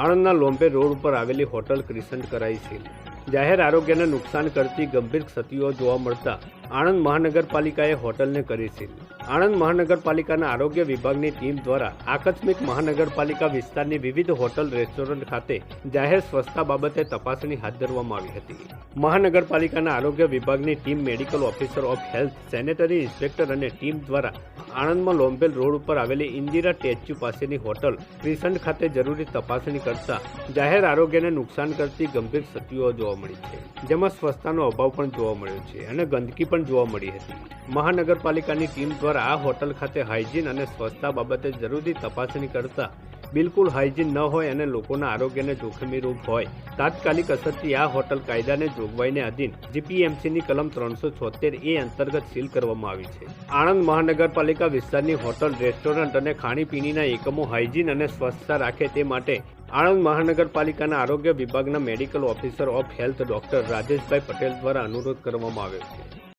આણંદના લોમ્બે road ઉપર આવેલી hotel ક્રિસન્ટ કરાઈ સીલ। જાહેર આરોગ્યને નુકસાન કરતી ગંભીર ક્ષતિઓ જોવા મળતા આણંદ મહાનગરપાલિકાએ હોટલને કરી સીલ। આણંદ મહાનગરપાલિકાના આરોગ્ય વિભાગની ટીમ દ્વારા આકસ્મિક મહાનગરપાલિકા વિસ્તારની વિવિધ હોટલ રેસ્ટોરન્ટ ખાતે જાહેર સ્વચ્છતા બાબતે તપાસણી હાથ ધરવામાં આવી હતી। મહાનગરપાલિકાના આરોગ્ય વિભાગની team, medical officer of health, sanitary inspector અને ટીમ દ્વારા આણંદમાં લોમ્બેલ રોડ ઉપર આવેલી ઇન્દિરા સ્ટેચ્યુ પાસેની હોટલ ક્રિસન્ટ ખાતે જરૂરી તપાસણી કરતા જાહેર આરોગ્યને નુકસાન કરતી ગંભીર ક્ષતિઓ જોવા મળી છે, જેમાં સ્વચ્છતાનો અભાવ પણ જોવા મળ્યો છે અને ગંદકી પણ જોવા મળી હતી। મહાનગરપાલિકાની ટીમ દ્વારા આ હોટલ ખાતે હાઇજીન અને સ્વચ્છતા બાબતે જરૂરી તપાસણી કરતા બિલકુલ હાઇજીન ન હોય અને લોકોના આરોગ્યને જોખમી રૂપ હોય તાત્કાલિક અસરથી આ હોટલ કાયદાને જોગવાઈને અધીન જીપીએમસીની કલમ 376A અંતર્ગત સીલ કરવામાં આવી છે। આણંદ મહાનગરપાલિકા વિસ્તારની હોટલ, રેસ્ટોરન્ટ અને ખાણીપીણીના એકમો હાઇજીન અને સ્વચ્છતા રાખે તે માટે આણંદ મહાનગરપાલિકાના આરોગ્ય વિભાગના medical officer of health doctor Rajeshbhai Patel દ્વારા અનુરોધ કરવામાં આવ્યો છે।